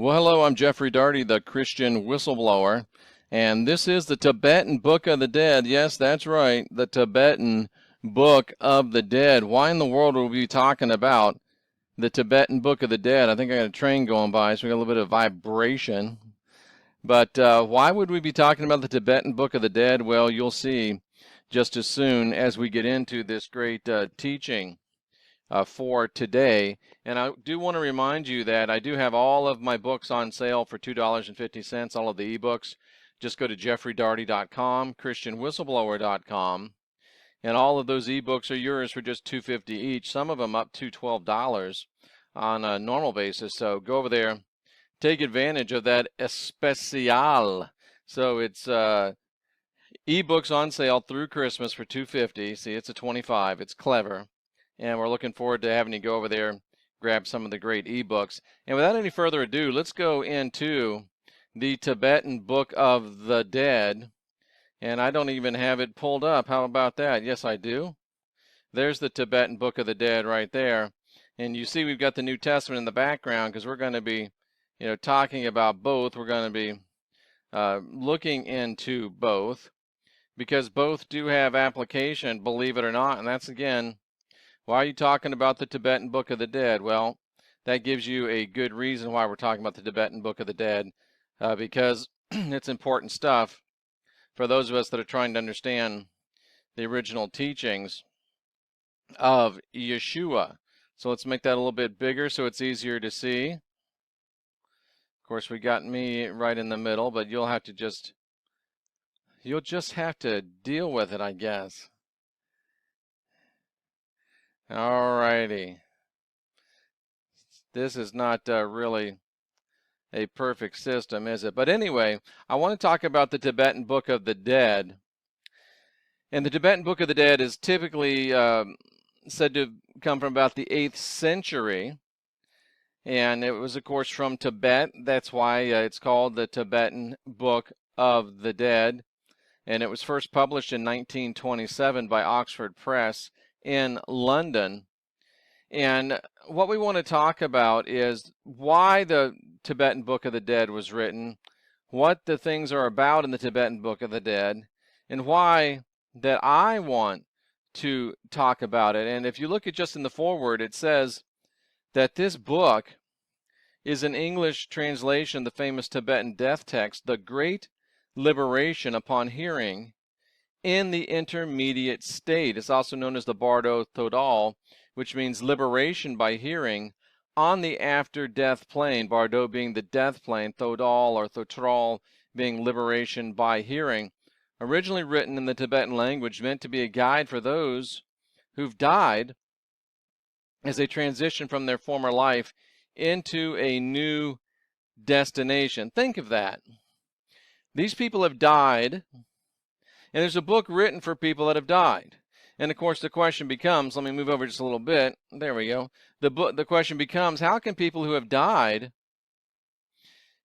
Well, hello, I'm Jeffrey Daugherty, the Christian Whistleblower, and this is the Tibetan Book of the Dead. Yes, that's right, the Tibetan Book of the Dead. Why in the world will we be talking about the Tibetan Book of the Dead? I think I got a train going by, so we got a little bit of vibration. But why would we be talking about the Tibetan Book of the Dead? Well, you'll see just as soon as we get into this great teaching for today. And I do want to remind you that I do have all of my books on sale for $2.50, all of the ebooks. Just go to jeffreydaugherty.com, christianwhistleblower.com, and all of those ebooks are yours for just $2.50 each, some of them up to $12 on a normal basis. So go over there, take advantage of that especial. So it's ebooks on sale through Christmas for $2.50. See, it's a 25. It's clever. And we're looking forward to having you go over there, grab some of the great ebooks. And without any further ado, let's go into the Tibetan Book of the Dead. And I don't even have it pulled up. How about that? Yes, I do. There's the Tibetan Book of the Dead right there. And you see we've got the New Testament in the background because we're going to be, talking about both. We're going to be looking into both because both do have application, believe it or not. And that's, again, why are you talking about the Tibetan Book of the Dead? Well, that gives you a good reason why we're talking about the Tibetan Book of the Dead, because it's important stuff for those of us that are trying to understand the original teachings of YESHUA. So let's make that a little bit bigger so it's easier to see. Of course, we got me right in the middle, but you'll just have to deal with it, I guess. Alrighty. This is not really a perfect system, is it? But anyway, I want to talk about the Tibetan Book of the Dead. And the Tibetan Book of the Dead is typically said to come from about the 8th century. And it was, of course, from Tibet. That's why it's called the Tibetan Book of the Dead. And it was first published in 1927 by Oxford Press in London. And what we want to talk about is why the Tibetan Book of the Dead was written, what the things are about in the Tibetan Book of the Dead, and why that I want to talk about it. And if you look at just in the foreword, it says that this book is an English translation of the famous Tibetan death text, The Great Liberation Upon Hearing in the Intermediate State. It's also known as the Bardo Thodal, which means liberation by hearing on the after-death plane, Bardo being the death plane, Thodal or Thotral being liberation by hearing. Originally written in the Tibetan language, meant to be a guide for those who've died as they transition from their former life into a new destination. Think of that. These people have died, and there's a book written for people that have died. And of course the question becomes, let me move over just a little bit. There we go. The question becomes, how can people who have died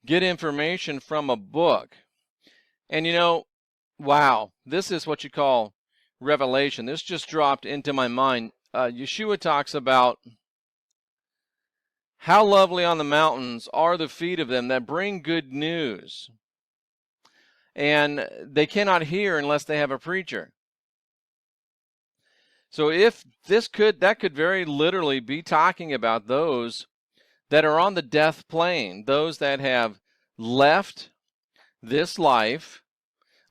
get information from a book? And wow, this is what you call revelation. This just dropped into my mind. YESHUA talks about how lovely on the mountains are the feet of them that bring good news. And they cannot hear unless they have a preacher. So if that could very literally be talking about those that are on the death plane, those that have left this life,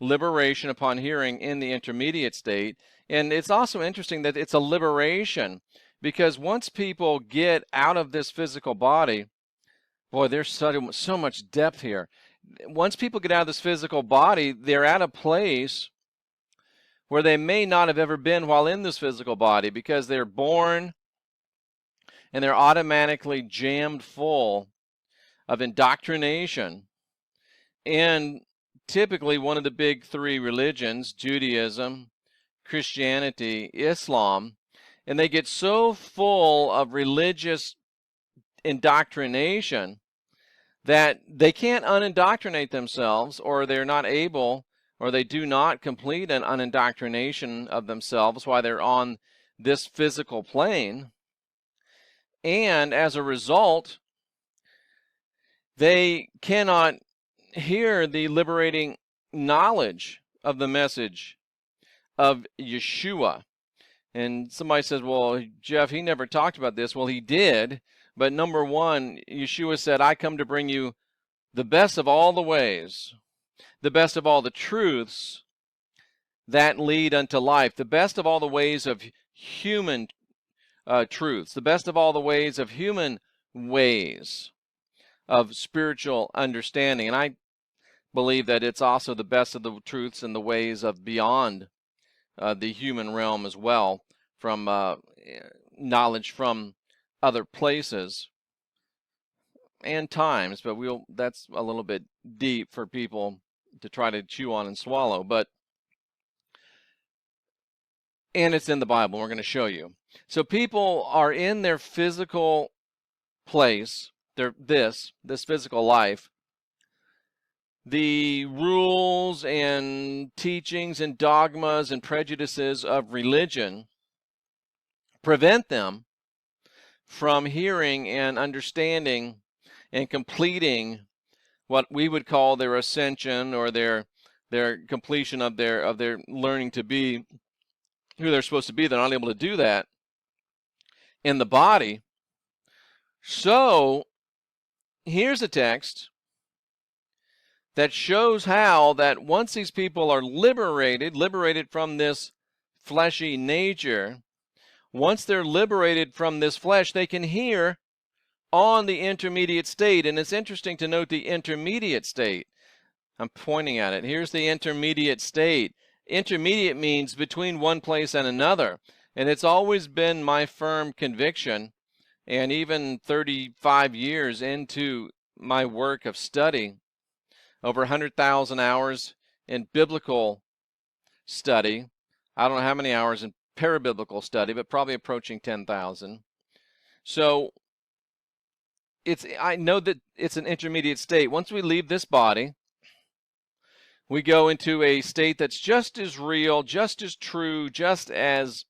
liberation upon hearing in the intermediate state. And it's also interesting that it's a liberation, because once people get out of this physical body, boy, there's so much depth here. Once people get out of this physical body, they're at a place where they may not have ever been while in this physical body, because they're born and they're automatically jammed full of indoctrination. And typically one of the big three religions, Judaism, Christianity, Islam, and they get so full of religious indoctrination that they can't unindoctrinate themselves, or they're not able, or they do not complete an unindoctrination of themselves while they're on this physical plane. And as a result, they cannot hear the liberating knowledge of the message of Yeshua. And somebody says, well, Jeff, he never talked about this. Well, he did. But number one, Yeshua said, I come to bring you the best of all the ways, the best of all the truths that lead unto life, the best of all the ways of human truths, the best of all the ways of human ways of spiritual understanding. And I believe that it's also the best of the truths and the ways of beyond the human realm as well, from knowledge from other places and times. But that's a little bit deep for people to try to chew on and swallow. And it's in the Bible. We're going to show you. So people are in their physical place, this physical life. The rules and teachings and dogmas and prejudices of religion prevent them from hearing and understanding and completing what we would call their ascension, or their completion of their learning to be who they're supposed to be. They're not able to do that in the body. So here's a text that shows how that once these people are liberated from this fleshy nature, once they're liberated from this flesh, they can hear on the intermediate state. And it's interesting to note the intermediate state. I'm pointing at it. Here's the intermediate state. Intermediate means between one place and another. And it's always been my firm conviction, and even 35 years into my work of study, over 100,000 hours in biblical study. I don't know how many hours in parabiblical study, but probably approaching 10,000. So I know that it's an intermediate state. Once we leave this body, we go into a state that's just as real, just as true, just as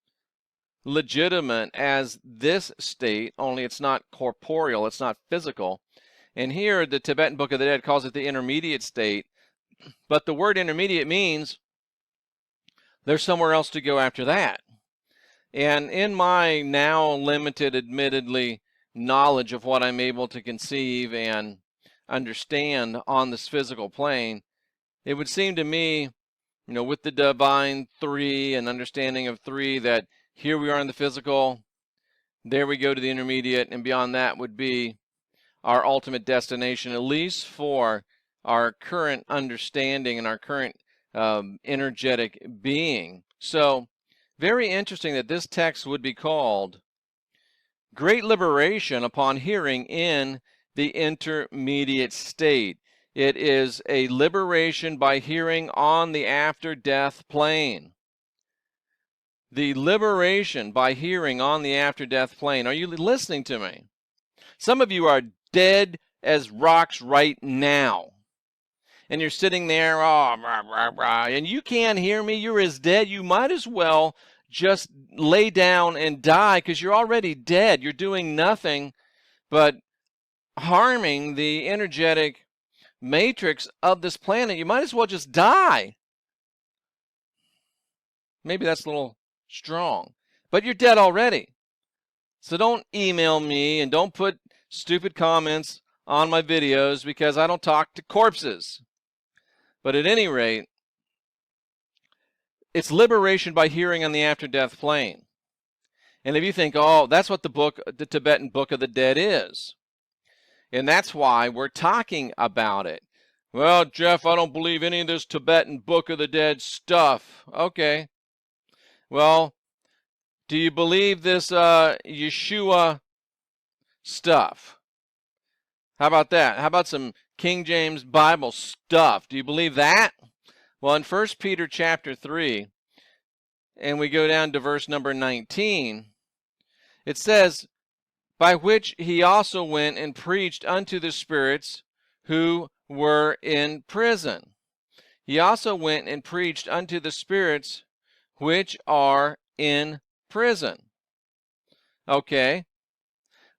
legitimate as this state, only it's not corporeal, it's not physical. And here the Tibetan Book of the Dead calls it the intermediate state. But the word intermediate means there's somewhere else to go after that. And in my now limited, admittedly, knowledge of what I'm able to conceive and understand on this physical plane, it would seem to me, with the divine three and understanding of three, that here we are in the physical, there we go to the intermediate, and beyond that would be our ultimate destination, at least for our current understanding and our current energetic being. So, very interesting that this text would be called Great Liberation upon Hearing in the Intermediate State. It is a liberation by hearing on the after-death plane. The liberation by hearing on the after-death plane. Are you listening to me? Some of you are dead as rocks right now. And you're sitting there, and you can't hear me. You're as dead. You might as well just lay down and die, because you're already dead. You're doing nothing but harming the energetic matrix of this planet. You might as well just die. Maybe that's a little strong, but you're dead already. So don't email me and don't put stupid comments on my videos, because I don't talk to corpses. But at any rate, it's liberation by hearing on the after-death plane. And if you think, oh, that's what the Tibetan Book of the Dead is, and that's why we're talking about it. Well, Jeff, I don't believe any of this Tibetan Book of the Dead stuff. Okay. Well, do you believe this YESHUA stuff? How about that? How about some King James Bible stuff? Do you believe that? Well, in 1 Peter chapter 3, and we go down to verse number 19, it says, by which he also went and preached unto the spirits who were in prison. He also went and preached unto the spirits which are in prison. Okay.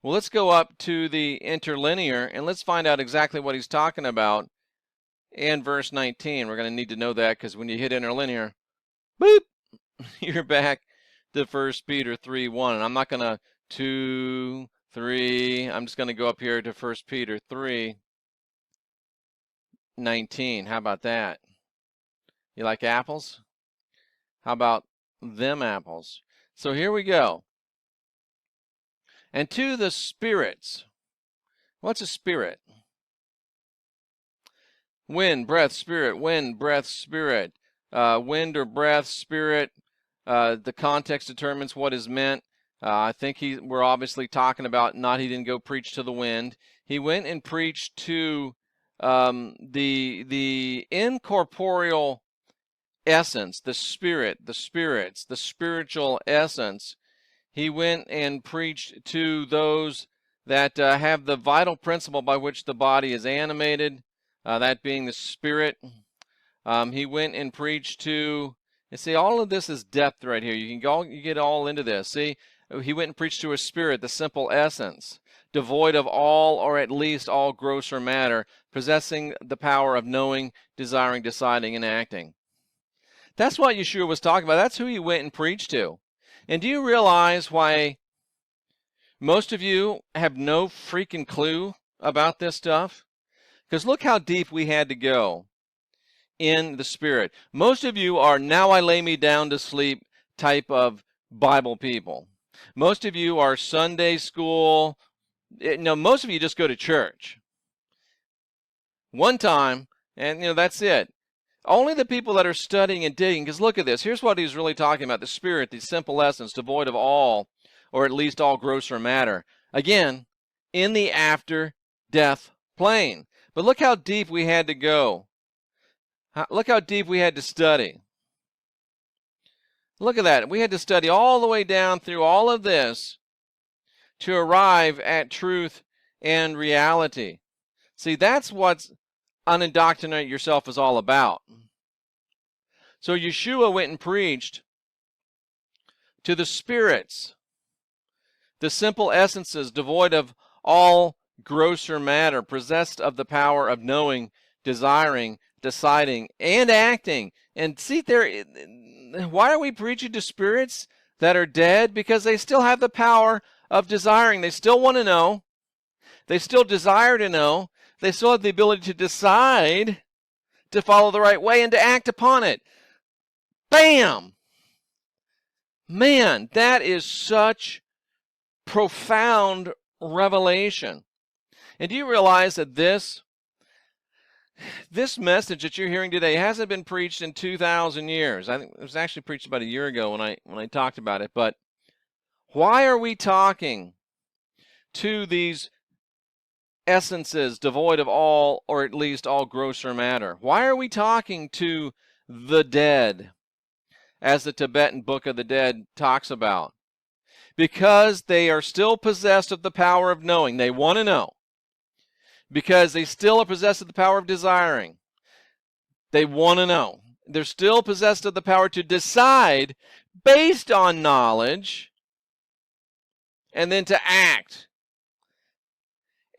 Well, let's go up to the interlinear and let's find out exactly what he's talking about in verse 19. We're going to need to know that because when you hit interlinear, boop, you're back to 1 Peter 3:1. And I'm not going to 2, 3. I'm just going to go up here to 1 Peter 3:19. How about that? You like apples? How about them apples? So here we go. And to the spirits. What's a spirit? Wind, breath, spirit. Wind, breath, spirit. Wind or breath, spirit. The context determines what is meant. I think we're obviously talking about he didn't go preach to the wind. He went and preached to the incorporeal essence, the spirit, the spirits, the spiritual essence. He went and preached to those that have the vital principle by which the body is animated, that being the spirit. He went and preached to, you see, all of this is depth right here. You get all into this. See, he went and preached to a spirit, the simple essence, devoid of all or at least all grosser matter, possessing the power of knowing, desiring, deciding, and acting. That's what YESHUA was talking about. That's who he went and preached to. And do you realize why most of you have no freaking clue about this stuff? Because look how deep we had to go in the Spirit. Most of you are now I lay me down to sleep type of Bible people. Most of you are Sunday school. No, most of you just go to church one time, and that's it. Only the people that are studying and digging, because look at this. Here's what he's really talking about. The Spirit, the simple essence, devoid of all, or at least all grosser matter. Again, in the after-death plane. But look how deep we had to go. Look how deep we had to study. Look at that. We had to study all the way down through all of this to arrive at truth and reality. See, that's what unindoctrinate yourself is all about. So YESHUA went and preached to the spirits, the simple essences devoid of all grosser matter, possessed of the power of knowing, desiring, deciding, and acting. And see there, why are we preaching to spirits that are dead? Because they still have the power of desiring. They still want to know. They still desire to know. They still have the ability to decide to follow the right way and to act upon it. Bam! Man, that is such profound revelation. And do you realize that this message that you're hearing today hasn't been preached in 2,000 years? I think it was actually preached about a year ago when I talked about it. But why are we talking to these essences devoid of all, or at least all grosser matter? Why are we talking to the dead, as the Tibetan Book of the Dead talks about? Because they are still possessed of the power of knowing. They want to know. Because they still are possessed of the power of desiring. They want to know. They're still possessed of the power to decide based on knowledge and then to act.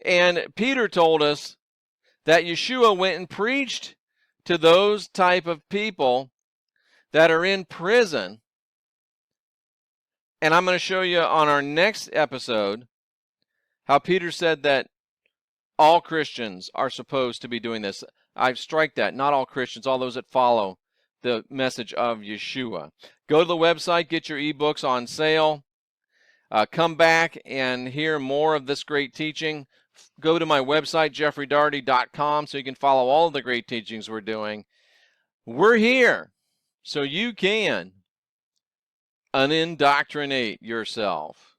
And Peter told us that YESHUA went and preached to those type of people that are in prison. And I'm going to show you on our next episode how Peter said that all Christians are supposed to be doing this. I strike that. Not all Christians, all those that follow the message of YESHUA. Go to the website, get your ebooks on sale. Come back and hear more of this great teaching. Go to my website, jeffreydarty.com, so you can follow all of the great teachings we're doing. We're here so you can unindoctrinate yourself.